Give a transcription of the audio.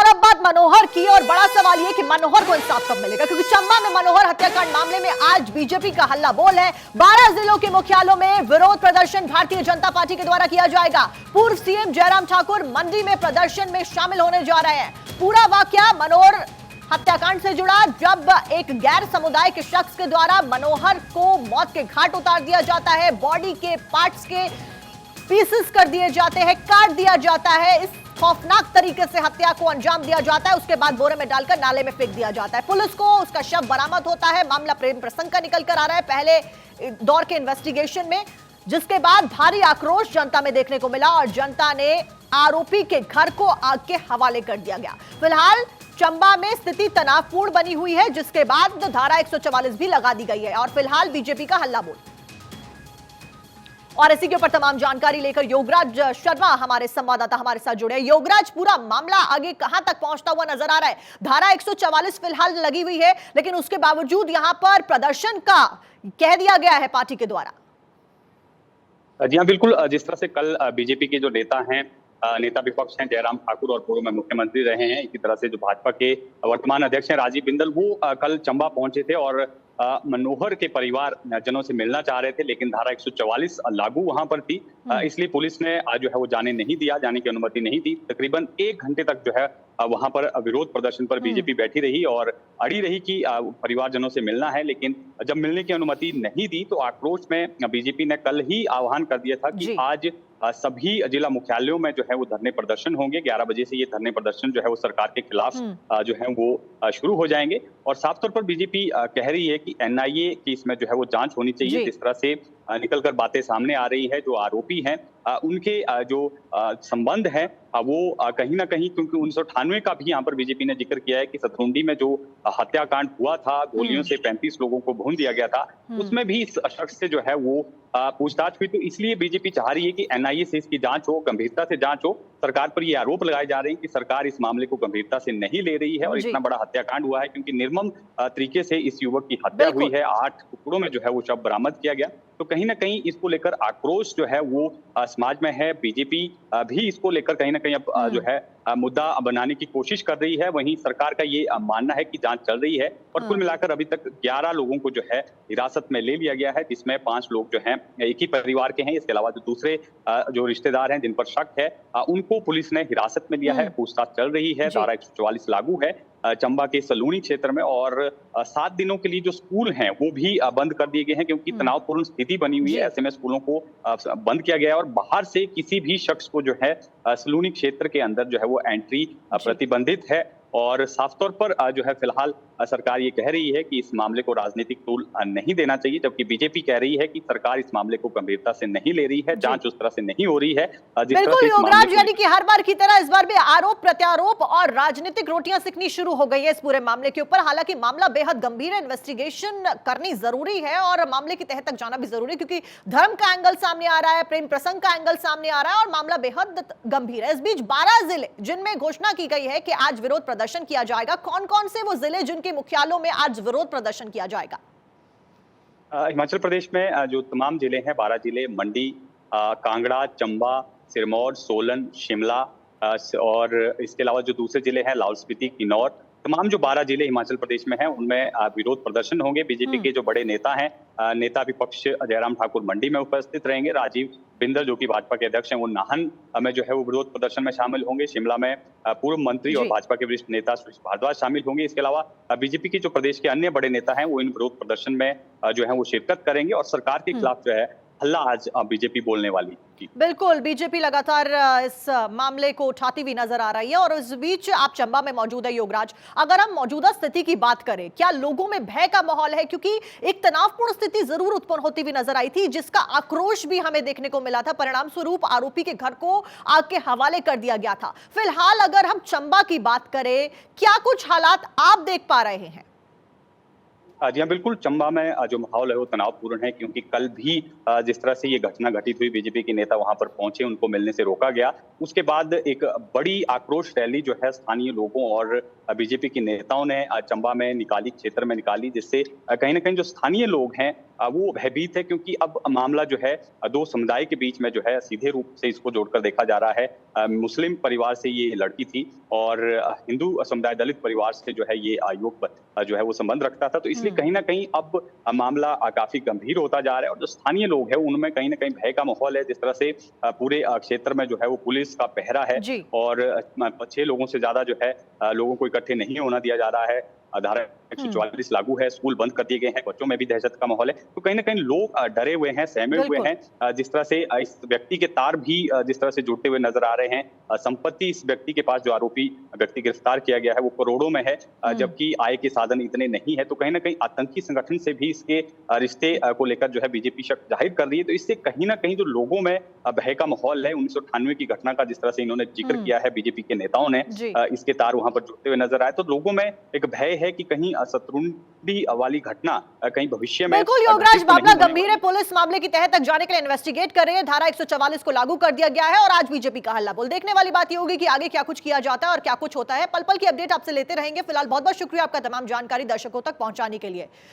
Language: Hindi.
और अब बात मनोहर की, और बड़ा सवाल यह कि मनोहर को इंसाफ कब मिलेगा, क्योंकि चंबा में मनोहर हत्याकांड मामले में आज बीजेपी का हल्ला बोल है। 12 जिलों के मुख्यालयों में विरोध प्रदर्शन भारतीय जनता पार्टी के द्वारा किया जाएगा। पूर्व सीएम जयराम ठाकुर मंडी में प्रदर्शन में शामिल होने जा रहे हैं। पूरा वाकया मनोहर हत्याकांड से जुड़ा, जब एक गैर समुदाय के शख्स के द्वारा मनोहर को मौत के घाट उतार दिया जाता है, बॉडी के पार्ट्स के पीसेस कर दिए जाते हैं, काट दिया जाता है, इस खौफनाक तरीके से हत्या को अंजाम दिया जाता है। उसके बाद बोरे में डालकर नाले में फेंक दिया जाता है। पुलिस को उसका शव बरामद होता है। मामला प्रेम प्रसंग का निकल कर आ रहा है पहले दौर के इन्वेस्टिगेशन में, जिसके बाद भारी आक्रोश जनता में देखने को मिला और जनता ने आरोपी के घर को आग के हवाले कर दिया गया। फिलहाल चंबा में स्थिति तनावपूर्ण बनी हुई है, जिसके बाद धारा 144 भी लगा दी गई है और फिलहाल बीजेपी का हल्ला बोल। और इसी के ऊपर तमाम जानकारी लेकर योगराज शर्मा हमारे संवाददाता हमारे साथ जुड़े हैं। योगराज, पूरा मामला आगे कहां तक पहुंचता हुआ नजर आ रहा है? धारा 144 फिलहाल लगी हुई है, लेकिन उसके बावजूद यहां पर प्रदर्शन का कह दिया गया है पार्टी के द्वारा। जी हाँ, बिल्कुल। जिस तरह से कल बीजेपी के जो नेता विपक्ष हैं जयराम ठाकुर और पूर्व में मुख्यमंत्री रहे हैं, इसी तरह से जो भाजपा के वर्तमान अध्यक्ष हैं राजीव बिंदल, वो कल चंबा पहुंचे थे और मनोहर के परिवार जनों से मिलना चाह रहे थे, लेकिन धारा 144 लागू वहां पर थी, इसलिए पुलिस ने जो है वो जाने की अनुमति नहीं दी। तकरीबन 1 घंटे तक जो है वहां पर विरोध प्रदर्शन पर बीजेपी बैठी रही और अड़ी रही कि परिवारजनों से मिलना है, लेकिन जब मिलने की अनुमति नहीं दी तो आक्रोश में बीजेपी ने कल ही आह्वान कर दिया था कि आज सभी जिला मुख्यालयों में जो है वो धरने प्रदर्शन होंगे। 11 बजे से ये धरने प्रदर्शन जो है वो सरकार के खिलाफ जो है वो शुरू हो जाएंगे। और साफ तौर पर बीजेपी कह रही है कि एनआईए की इसमें जो है वो जांच होनी चाहिए। जिस तरह से निकलकर बातें सामने आ रही है, जो आरोपी हैं उनके जो संबंध है वो कहीं ना कहीं, क्योंकि 1998 का भी यहाँ पर बीजेपी ने जिक्र किया है कि सतरुंडी में जो हत्याकांड हुआ था, गोलियों से 35 लोगों को भून दिया गया था, उसमें भी इस शख्स से जो है वो पूछताछ हुई। तो इसलिए बीजेपी चाह रही है कि एनआईए से इसकी जांच हो, गंभीरता से जांच हो। सरकार पर ये आरोप लगाए जा रहे हैं कि सरकार इस मामले को गंभीरता से नहीं ले रही है और इतना बड़ा हत्याकांड हुआ है क्योंकि निर्मम तरीके से इस युवक की हत्या हुई है। 8 टुकड़ों में जो है वो शव बरामद किया गया। तो कहीं ना कहीं इसको लेकर आक्रोश जो है वो समाज में है। बीजेपी भी इसको लेकर कहीं ना कहीं अब जो है मुद्दा बनाने की कोशिश कर रही है। वहीं सरकार का ये मानना है कि जांच चल रही है और कुल मिलाकर अभी तक 11 लोगों को जो है हिरासत में ले लिया गया है, जिसमें 5 लोग जो हैं एक ही परिवार के हैं। इसके अलावा जो दूसरे जो रिश्तेदार हैं जिन पर शक है उनको पुलिस ने हिरासत में लिया है। पूछताछ चल रही है। धारा 144 लागू है चंबा के सलूनी क्षेत्र में और 7 दिनों के लिए जो स्कूल हैं वो भी बंद कर दिए गए हैं क्योंकि तनावपूर्ण स्थिति बनी हुई है। ऐसे में स्कूलों को बंद किया गया है और बाहर से किसी भी शख्स को जो है सलूनी क्षेत्र के अंदर जो है वो एंट्री प्रतिबंधित है। और साफ तौर पर जो है फिलहाल सरकार ये कह रही है कि इस मामले को राजनीतिक तूल नहीं देना चाहिए, जबकि बीजेपी कह रही है कि सरकार इस मामले को गंभीरता से नहीं ले रही है, जांच उस तरह से नहीं हो रही है। बिल्कुल योगराज, यानी कि हर बार की तरह इस बार भी आरोप प्रत्यारोप और राजनीतिक रोटियां सेकनी शुरू हो गई है इस पूरे मामले के ऊपर। हालांकि मामला बेहद गंभीर है, इन्वेस्टिगेशन करनी जरूरी है और मामले की तह तक जाना भी जरूरी है, क्योंकि धर्म का एंगल सामने आ रहा है, प्रेम प्रसंग का एंगल सामने आ रहा है और मामला बेहद गंभीर है। इस बीच 12 जिले जिनमें घोषणा की गई है कि आज विरोध प्रदर्शन किया जाएगा, कौन कौन से वो जिले जिनके मुख्यालयों में आज विरोध प्रदर्शन किया जाएगा? हिमाचल प्रदेश में जो तमाम जिले हैं, 12 जिले, मंडी, कांगड़ा, चंबा, सिरमौर, सोलन, शिमला और इसके अलावा जो दूसरे जिले हैं लाहौल स्पीति, किन्नौर, तमाम जो 12 जिले हिमाचल प्रदेश में हैं उनमें विरोध प्रदर्शन होंगे। बीजेपी के जो बड़े नेता हैं, नेता विपक्ष जयराम ठाकुर मंडी में उपस्थित रहेंगे। राजीव बिंदल जो कि भाजपा के अध्यक्ष हैं वो नाहन में जो है वो विरोध प्रदर्शन में शामिल होंगे। शिमला में पूर्व मंत्री और भाजपा के वरिष्ठ नेता सुरेश भारद्वाज शामिल होंगे। इसके अलावा बीजेपी के जो प्रदेश के अन्य बड़े नेता हैं वो इन विरोध प्रदर्शन में जो है वो शिरकत करेंगे और सरकार के खिलाफ जो है हल्ला आज बीजेपी बोलने वाली। बिल्कुल, बीजेपी लगातार इस मामले को उठाती हुई नजर आ रही है और इस बीच आप चंबा में मौजूद है योगराज। अगर हम मौजूदा स्थिति की बात करें, क्या लोगों में भय का माहौल है? क्योंकि एक तनावपूर्ण स्थिति जरूर उत्पन्न होती हुई नजर आई थी, जिसका आक्रोश भी हमें देखने को मिला था। परिणाम स्वरूप आरोपी के घर को आग के हवाले कर दिया गया था। फिलहाल अगर हम चंबा की बात करें, क्या कुछ हालात आप देख पा रहे हैं? जी हाँ, बिल्कुल। चंबा में जो माहौल है वो तनावपूर्ण है क्योंकि कल भी जिस तरह से ये घटना घटित हुई, बीजेपी के नेता वहां पर पहुंचे, उनको मिलने से रोका गया। उसके बाद एक बड़ी आक्रोश रैली जो है स्थानीय लोगों और बीजेपी के नेताओं ने चंबा में निकाली, क्षेत्र में निकाली, जिससे कहीं ना कहीं जो स्थानीय लोग हैं वो भयभीत है, क्योंकि अब मामला जो है दो समुदाय के बीच में जो है सीधे रूप से इसको जोड़कर देखा जा रहा है। मुस्लिम परिवार से ये लड़की थी और हिंदू समुदाय दलित परिवार से जो है ये युवक जो है वो संबंध रखता था। तो इसलिए कहीं न कहीं अब मामला काफी गंभीर होता जा रहा है और जो स्थानीय लोग हैं उनमें कहीं न कहीं भय का माहौल है। जिस तरह से पूरे क्षेत्र में जो है वो पुलिस का पहरा है जी। और 6 लोगों से ज्यादा जो है लोगों को इकट्ठे नहीं होना दिया जा रहा है। धारा 144 लागू है, स्कूल बंद कर दिए गए हैं, बच्चों में भी दहशत का माहौल है। तो कहीं न कहीं लोग डरे हुए हैं, सहमे हुए बिल्कुल। हैं। जिस तरह से इस व्यक्ति के तार भी जिस तरह से जुड़ते हुए नजर आ रहे हैं। संपत्ति इस व्यक्ति के पास, जो आरोपी व्यक्ति गिरफ्तार किया गया है, वो करोड़ों में है, जबकि आय के साधन इतने नहीं है। तो कहीं न कहीं आतंकी संगठन से भी इसके रिश्ते को लेकर जो है बीजेपी शक जाहिर कर रही है। तो इससे कहीं न कहीं जो लोगों में भय का माहौल है, 1998 की घटना का जिस तरह से इन्होंने जिक्र किया है बीजेपी के नेताओं ने, जी। इसके तार वहां पर जुड़ते हुए नजर आए। तो लोगों में एक भय है कि कहीं शत्रुंडी वाली घटना कहीं भविष्य में बिल्कुल योगराज, घटित तो मामला नहीं होने गंभीर है। पुलिस मामले की तह तक जाने के लिए इन्वेस्टिगेट कर रही है। धारा 144 को लागू कर दिया गया है और आज बीजेपी का हल्ला बोल। देखने वाली बात ये होगी कि आगे क्या कुछ किया जाता है और क्या कुछ होता है। पल पल की अपडेट आपसे लेते रहेंगे। फिलहाल बहुत बहुत शुक्रिया आपका तमाम जानकारी दर्शकों तक पहुंचाने के लिए।